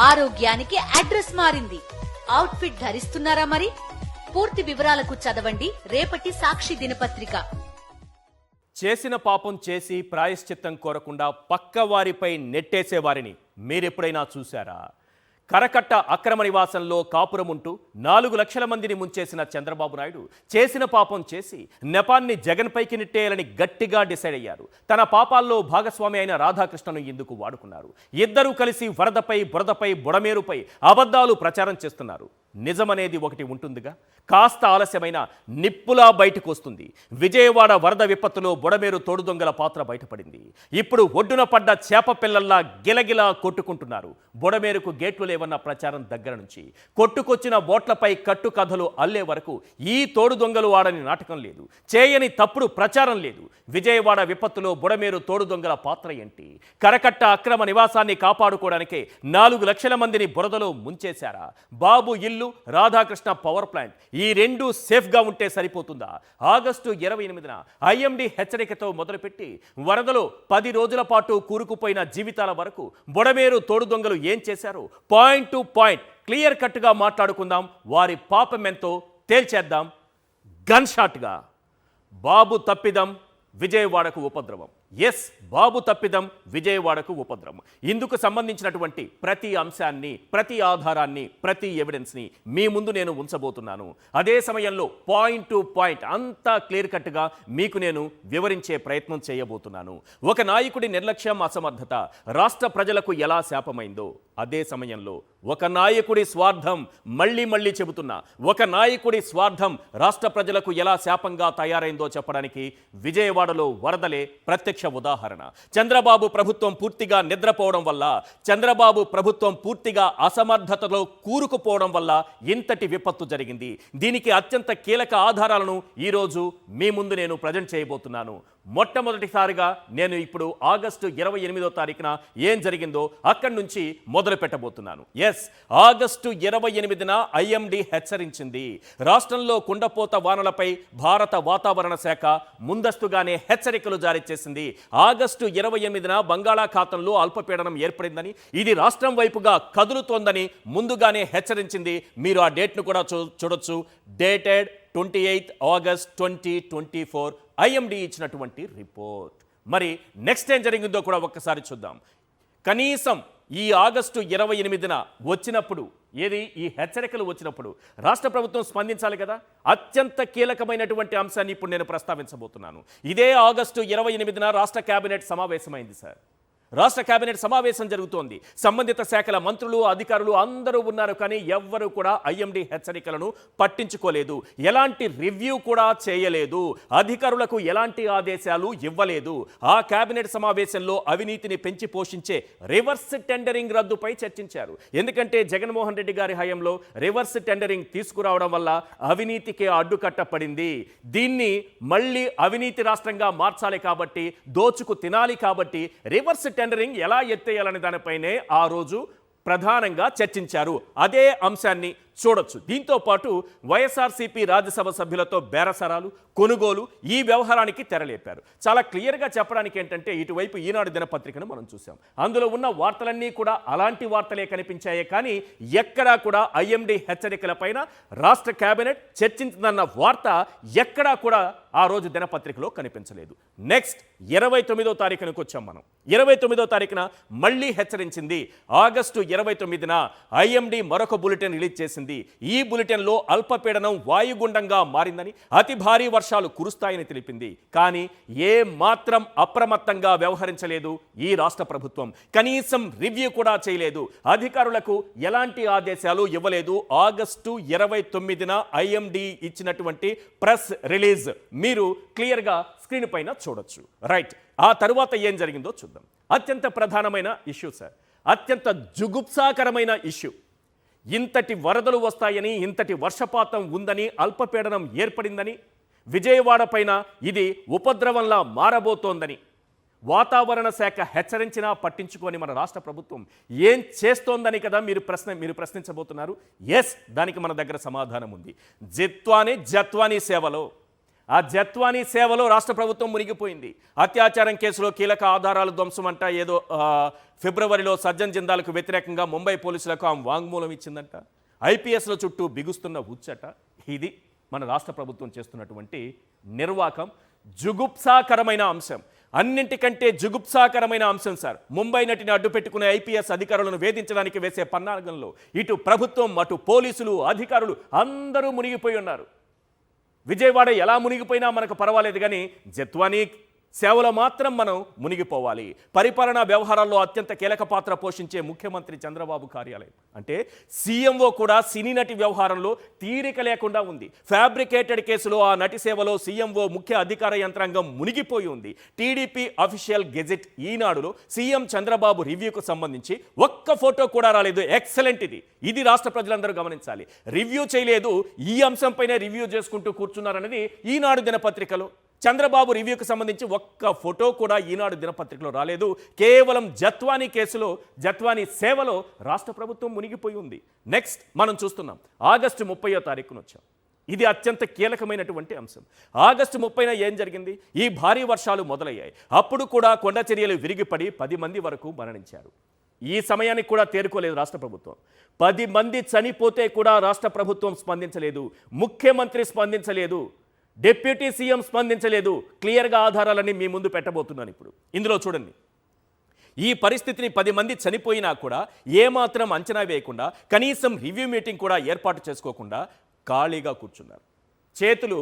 ఆరోగ్యానికి అడ్రస్ మారింది. అవుట్ఫిట్ ధరిస్తున్నారా మరి? పూర్తి వివరాలకు చదవండి రేపటి సాక్షి దినపత్రిక. చేసిన పాపం చేసి ప్రాయశ్చిత్తం కోరకుండా పక్కవారిపై నెట్టేసేవారిని మీరెప్పుడైనా చూశారా? కరకట్ట అక్రమ నివాసంలో కాపురముంటూ 4 లక్షల మందిని ముంచేసిన చంద్రబాబు నాయుడు చేసిన పాపం చేసి నెపాన్ని జగన్పైకి నెట్టేయాలని గట్టిగా డిసైడ్ అయ్యారు. తన పాపాల్లో భాగస్వామి అయిన రాధాకృష్ణను ఇందుకు వాడుకున్నారు. ఇద్దరూ కలిసి వరదపై బురదపై బుడమేరుపై అబద్ధాలు ప్రచారం చేస్తున్నారు. నిజమనేది ఒకటి ఉంటుందిగా, కాస్త ఆలస్యమైన నిప్పులా బయటకు వస్తుంది. విజయవాడ వరద విపత్తులో బుడమేరు తోడుదొంగల పాత్ర బయటపడింది. ఇప్పుడు ఒడ్డున పడ్డ చేప పిల్లల్లా గిలగిలా కొట్టుకుంటున్నారు. బుడమేరుకు గేట్లు లేవన్న ప్రచారం దగ్గర నుంచి కొట్టుకొచ్చిన బోట్లపై కట్టు కథలు అల్లే వరకు ఈ తోడుదొంగలు ఆడని నాటకం లేదు, చేయని తప్పుడు ప్రచారం లేదు. విజయవాడ విపత్తులో బుడమేరు తోడుదొంగల పాత్ర ఏంటి? కరకట్ట అక్రమ నివాసాన్ని కాపాడుకోవడానికే 4 లక్షల మందిని బురదలో ముంచేశారా? బాబు ఇల్లు, రాధాకృష్ణ పవర్ ప్లాంట్, ఈ రెండు సేఫ్గా ఉంటే సరిపోతుందా? ఆగస్టు 28న ఐఎండీ హెచ్చరికతో మొదలుపెట్టి వరదలో 10 రోజుల పాటు కూరుకుపోయిన జీవితాల వరకు బుడమేరు తోడుదొంగలు ఏం చేశారు? పాయింట్ టు పాయింట్ క్లియర్ కట్గా మాట్లాడుకుందాం. వారి పాపమెంతో తేల్చేద్దాం. గన్ షాట్గా బాబు తప్పిదం విజయవాడకు ఉపద్రవం. ఎస్, బాబు తప్పిదం విజయవాడకు ఉపద్రవం. ఇందుకు సంబంధించినటువంటి ప్రతి అంశాన్ని, ప్రతి ఆధారాన్ని, ప్రతి ఎవిడెన్స్ని మీ ముందు నేను ఉంచబోతున్నాను. అదే సమయంలో పాయింట్ టు పాయింట్ అంతా క్లియర్ కట్గా మీకు నేను వివరించే ప్రయత్నం చేయబోతున్నాను. ఒక నాయకుడి నిర్లక్ష్యం, అసమర్థత రాష్ట్ర ప్రజలకు ఎలా శాపమైందో, అదే సమయంలో ఒక నాయకుడి స్వార్థం, మళ్ళీ చెబుతున్నా, ఒక నాయకుడి స్వార్థం రాష్ట్ర ప్రజలకు ఎలా శాపంగా తయారైందో చెప్పడానికి విజయవాడలో వరదలే ప్రత్యక్ష ఉదాహరణ. చంద్రబాబు ప్రభుత్వం పూర్తిగా నిద్రపోవడం వల్ల, చంద్రబాబు ప్రభుత్వం పూర్తిగా అసమర్థతలో కూరుకుపోవడం వల్ల ఇంతటి విపత్తు జరిగింది. దీనికి అత్యంత కీలక ఆధారాలను ఈరోజు మీ ముందు నేను ప్రజెంట్ చేయబోతున్నాను. మొట్టమొదటిసారిగా నేను ఇప్పుడు ఆగస్టు 28వ తారీఖున ఏం జరిగిందో అక్కడి నుంచి మొదలు పెట్టబోతున్నాను. ఎస్, ఆగస్టు 28న ఐఎండీ హెచ్చరించింది. రాష్ట్రంలో కుండపోత వానలపై భారత వాతావరణ శాఖ ముందస్తుగానే హెచ్చరికలు జారీ చేసింది. ఆగస్టు 28న బంగాళాఖాతంలో అల్పపీడనం ఏర్పడిందని, ఇది రాష్ట్రం వైపుగా కదులుతోందని ముందుగానే హెచ్చరించింది. మీరు ఆ డేట్ను కూడా చూడొచ్చు. డేటెడ్ 28 ఆగస్ట్ 2024 ఐఎండీ ఇచ్చినటువంటి రిపోర్ట్. మరి నెక్స్ట్ ఏం జరిగిందో కూడా ఒక్కసారి చూద్దాం. కనీసం ఈ ఆగస్టు 28న వచ్చినప్పుడు, ఏది ఈ హెచ్చరికలు వచ్చినప్పుడు రాష్ట్ర ప్రభుత్వం స్పందించాలి కదా. అత్యంత కీలకమైనటువంటి అంశాన్ని ఇప్పుడు నేను ప్రస్తావించబోతున్నాను. ఇదే ఆగస్టు 28న రాష్ట్ర కేబినెట్ సమావేశమైంది సార్. రాష్ట్ర కేబినెట్ సమావేశం జరుగుతోంది. సంబంధిత శాఖల మంత్రులు, అధికారులు అందరూ ఉన్నారు. కానీ ఎవ్వరూ కూడా ఐఎండీ హెచ్చరికలను పట్టించుకోలేదు. ఎలాంటి రివ్యూ కూడా చేయలేదు. అధికారులకు ఎలాంటి ఆదేశాలు ఇవ్వలేదు. ఆ కేబినెట్ సమావేశంలో అవినీతిని పెంచి పోషించే రివర్స్ టెండరింగ్ రద్దుపై చర్చించారు. ఎందుకంటే జగన్మోహన్ రెడ్డి గారి హయాంలో రివర్స్ టెండరింగ్ తీసుకురావడం వల్ల అవినీతికి అడ్డుకట్ట పడింది. దీన్ని మళ్ళీ అవినీతి రాష్ట్రంగా మార్చాలి కాబట్టి, దోచుకు తినాలి కాబట్టి రివర్స్ టెండరింగ్ ఎలా ఎత్తేయాలనే దానిపైనే ఆ రోజు ప్రధానంగా చర్చించారు. అదే అంశాన్ని చూడొచ్చు. దీంతో పాటు వైఎస్ఆర్సీపీ రాజ్యసభ సభ్యులతో బేరసరాలు, కొనుగోలు, ఈ వ్యవహారానికి తెరలేపారు. చాలా క్లియర్గా చెప్పడానికి ఏంటంటే, ఇటువైపు ఈనాడు దినపత్రికను మనం చూసాం. అందులో ఉన్న వార్తలన్నీ కూడా అలాంటి వార్తలే కనిపించాయి. కానీ ఎక్కడా కూడా ఐఎండీ హెచ్చరికలపైన రాష్ట్ర కేబినెట్ చర్చించిందన్న వార్త ఎక్కడా కూడా ఆ రోజు దినపత్రికలో కనిపించలేదు. నెక్స్ట్ 29వ తారీఖునకు వచ్చాం మనం. 29వ తారీఖున మళ్ళీ హెచ్చరించింది. ఆగస్టు 29న ఐఎండీ మరొక బులెటిన్ రిలీజ్ చేసింది. ఈ బులెటిన్లో అల్పపీడనం వాయుగుండంగా మారిందని, అతి భారీ వర్షాలు కురుస్తాయని తెలిపింది. కానీ ఏ మాత్రం అప్రమత్తంగా వ్యవహరించలేదు ఈ రాష్ట్ర ప్రభుత్వం. కనీసం రివ్యూ కూడా చేయలేదు. అధికారులకు ఎలాంటి ఆదేశాలు ఇవ్వలేదు. ఆగస్టు 29న ఐఎండీ ఇచ్చినటువంటి ప్రెస్ రిలీజ్ మీరు క్లియర్గా స్క్రీన్ పైన చూడొచ్చు. రైట్, ఆ తరువాత ఏం జరిగిందో చూద్దాం. అత్యంత ప్రధానమైన ఇష్యూ సార్, అత్యంత జుగుప్సాకరమైన ఇష్యూ. ఇంతటి వరదలు వస్తాయని, ఇంతటి వర్షపాతం ఉందని, అల్పపీడనం ఏర్పడిందని, విజయవాడ పైన ఇది ఉపద్రవంలా మారబోతోందని వాతావరణ శాఖ హెచ్చరించినా పట్టించుకొని మన రాష్ట్ర ప్రభుత్వం ఏం చేస్తోందని కదా మీరు ప్రశ్నించబోతున్నారు. ఎస్, దానికి మన దగ్గర సమాధానం ఉంది. జత్వానీ సేవలో ఆ జత్వానీ సేవలో రాష్ట్ర ప్రభుత్వం మునిగిపోయింది. అత్యాచారం కేసులో కీలక ఆధారాలు ధ్వంసం అంట. ఏదో ఫిబ్రవరిలో సజ్జన్ జిందాల్కు వ్యతిరేకంగా ముంబై పోలీసులకు ఆమె వాంగ్మూలం ఇచ్చిందంట. ఐపీఎస్ల చుట్టూ బిగుస్తున్న ఉచ్చట. ఇది మన రాష్ట్ర ప్రభుత్వం చేస్తున్నటువంటి నిర్వాకం. జుగుప్సాకరమైన అంశం, అన్నింటికంటే జుగుప్సాకరమైన అంశం సార్. ముంబై నటిని అడ్డు పెట్టుకునే ఐపీఎస్ అధికారులను వేధించడానికి వేసే పన్నాగంలో ఇటు ప్రభుత్వం, అటు పోలీసులు, అధికారులు అందరూ మునిగిపోయి ఉన్నారు. విజయవాడ ఎలా మునిగిపోయినా మనకు పర్వాలేదు, కానీ జత్వానీ సేవలో మాత్రం మనం మునిగిపోవాలి. పరిపాలనా వ్యవహారాల్లో అత్యంత కీలక పాత్ర పోషించే ముఖ్యమంత్రి చంద్రబాబు కార్యాలయం అంటే సీఎంఓ కూడా సినీ నటి వ్యవహారంలో తీరిక లేకుండా ఉంది. ఫ్యాబ్రికేటెడ్ కేసులో ఆ నటి సేవలో సీఎంఓ ముఖ్య అధికార యంత్రాంగం మునిగిపోయి ఉంది. టీడీపీ అఫీషియల్ గెజెట్ ఈనాడులో సీఎం చంద్రబాబు రివ్యూకు సంబంధించి ఒక్క ఫోటో కూడా రాలేదు. ఎక్సలెంట్. ఇది రాష్ట్ర ప్రజలందరూ గమనించాలి. రివ్యూ చేయలేదు, ఈ అంశంపైనే రివ్యూ చేసుకుంటూ కూర్చున్నారనేది ఈనాడు దినపత్రికలో. చంద్రబాబు రివ్యూకి సంబంధించి ఒక్క ఫోటో కూడా ఈనాడు దినపత్రికలో రాలేదు. కేవలం జత్వానీ కేసులో, జత్వానీ సేవలో రాష్ట్ర ప్రభుత్వం మునిగిపోయి ఉంది. నెక్స్ట్ మనం చూస్తున్నాం, ఆగస్టు 30వ తారీఖున వచ్చాం. ఇది అత్యంత కీలకమైనటువంటి అంశం. ఆగస్టు 30న ఏం జరిగింది? ఈ భారీ వర్షాలు మొదలయ్యాయి. అప్పుడు కూడా కొండ చర్యలు విరిగిపడి 10 మంది వరకు మరణించారు. ఈ సమయానికి కూడా తేరుకోలేదు రాష్ట్ర ప్రభుత్వం. 10 మంది చనిపోతే కూడా రాష్ట్ర ప్రభుత్వం స్పందించలేదు, ముఖ్యమంత్రి స్పందించలేదు, డిప్యూటీ సీఎం స్పందించలేదు. క్లియర్గా ఆధారాలన్నీ మీ ముందు పెట్టబోతున్నాను ఇప్పుడు. ఇందులో చూడండి, ఈ పరిస్థితిని 10 మంది చనిపోయినా కూడా ఏమాత్రం అంచనా వేయకుండా, కనీసం రివ్యూ మీటింగ్ కూడా ఏర్పాటు చేసుకోకుండా ఖాళీగా కూర్చున్నారు. చేతులు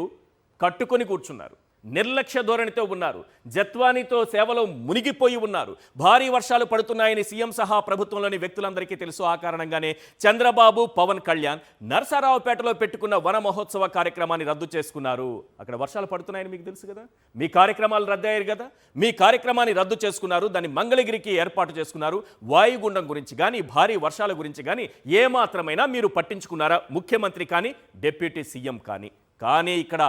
కట్టుకొని కూర్చున్నారు. నిర్లక్ష్య ధోరణితో ఉన్నారు. జత్వానీతో సేవలో మునిగిపోయి ఉన్నారు. భారీ వర్షాలు పడుతున్నాయని సీఎం సహా ప్రభుత్వంలోని వ్యక్తులందరికీ తెలుసు. ఆ కారణంగానే చంద్రబాబు, పవన్ కళ్యాణ్ నరసరావుపేటలో పెట్టుకున్న వన మహోత్సవ కార్యక్రమాన్ని రద్దు చేసుకున్నారు. అక్కడ వర్షాలు పడుతున్నాయని మీకు తెలుసు కదా, మీ కార్యక్రమాలు రద్దయ్యారు కదా, మీ కార్యక్రమాన్ని రద్దు చేసుకున్నారు. దాన్ని మంగళగిరికి ఏర్పాటు చేసుకున్నారు. వాయుగుండం గురించి కానీ, భారీ వర్షాల గురించి కానీ ఏమాత్రమైనా మీరు పట్టించుకున్నారా? ముఖ్యమంత్రి కానీ, డిప్యూటీ సీఎం కానీ ఇక్కడ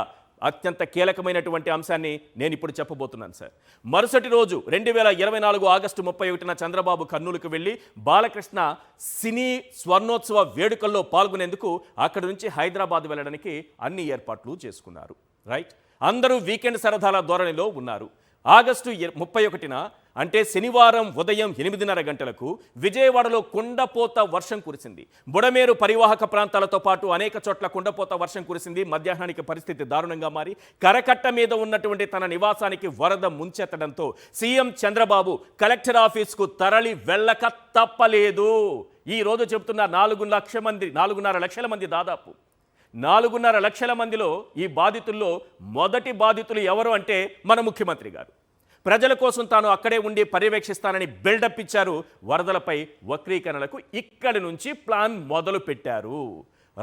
అత్యంత కీలకమైనటువంటి అంశాన్ని నేను ఇప్పుడు చెప్పబోతున్నాను సార్. మరుసటి రోజు 2024 ఆగస్టు 31న చంద్రబాబు కర్నూలుకు వెళ్ళి బాలకృష్ణ సినీ స్వర్ణోత్సవ వేడుకల్లో పాల్గొనేందుకు అక్కడి నుంచి హైదరాబాద్ వెళ్ళడానికి అన్ని ఏర్పాట్లు చేసుకున్నారు. రైట్, అందరూ వీకెండ్ సరదాల ధోరణిలో ఉన్నారు. ఆగస్టు 31న అంటే శనివారం ఉదయం 8:30 గంటలకు విజయవాడలో కుండపోత వర్షం కురిసింది. బుడమేరు పరివాహక ప్రాంతాలతో పాటు అనేక చోట్ల కుండపోత వర్షం కురిసింది. మధ్యాహ్నానికి పరిస్థితి దారుణంగా మారి కరకట్ట మీద ఉన్నటువంటి తన నివాసానికి వరద ముంచెత్తడంతో సీఎం చంద్రబాబు కలెక్టర్ ఆఫీస్కు తరలి వెళ్ళక తప్పలేదు. ఈ రోజు చెబుతున్న 4.5 లక్షల మంది, దాదాపు 4.5 లక్షల మందిలో ఈ బాధితుల్లో మొదటి బాధితులు ఎవరు అంటే మన ముఖ్యమంత్రి గారు. ప్రజల కోసం తాను అక్కడే ఉండి పర్యవేక్షిస్తానని బిల్డప్ ఇచ్చారు. వరదలపై వక్రీకరణలకు ఇక్కడి నుంచి ప్లాన్ మొదలు పెట్టారు.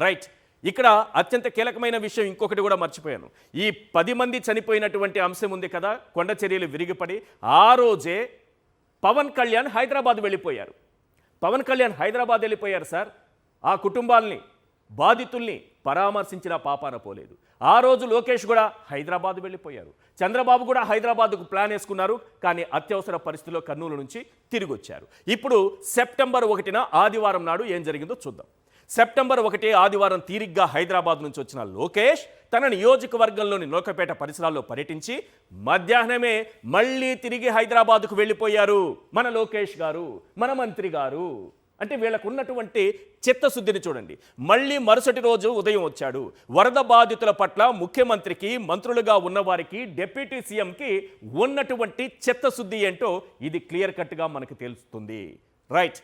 రైట్, ఇక్కడ అత్యంత కీలకమైన విషయం ఇంకొకటి కూడా మర్చిపోయాను. ఈ 10 మంది చనిపోయినటువంటి అంశం ఉంది కదా, కొండ చర్యలు విరిగిపడి ఆ రోజే పవన్ కళ్యాణ్ హైదరాబాద్ వెళ్ళిపోయారు. పవన్ కళ్యాణ్ హైదరాబాద్ వెళ్ళిపోయారు సార్. ఆ కుటుంబాల్ని, బాధితుల్ని పరామర్శించిన పాపాన పోలేదు. ఆ రోజు లోకేష్ కూడా హైదరాబాద్ వెళ్ళిపోయారు. చంద్రబాబు కూడా హైదరాబాద్కు ప్లాన్ వేసుకున్నారు, కానీ అత్యవసర పరిస్థితిలో కర్నూలు నుంచి తిరిగి వచ్చారు. ఇప్పుడు సెప్టెంబర్ 1న ఆదివారం నాడు ఏం జరిగిందో చూద్దాం. సెప్టెంబర్ 1 ఆదివారం తీరిగ్గా హైదరాబాద్ నుంచి వచ్చిన లోకేష్ తన నియోజకవర్గంలోని లోకపేట పరిసరాల్లో పర్యటించి మధ్యాహ్నమే మళ్ళీ తిరిగి హైదరాబాద్కు వెళ్ళిపోయారు. మన లోకేష్ గారు, మన మంత్రి గారు. అంటే వీళ్ళకు ఉన్నటువంటి చిత్తశుద్ధిని చూడండి. మళ్ళీ మరుసటి రోజు ఉదయం వచ్చాడు. వరద బాధితుల పట్ల ముఖ్యమంత్రికి, మంత్రులుగా ఉన్నవారికి, డిప్యూటీ సీఎంకి ఉన్నటువంటి చిత్తశుద్ధి ఏంటో ఇది క్లియర్ కట్గా మనకు తెలుస్తుంది. రైట్.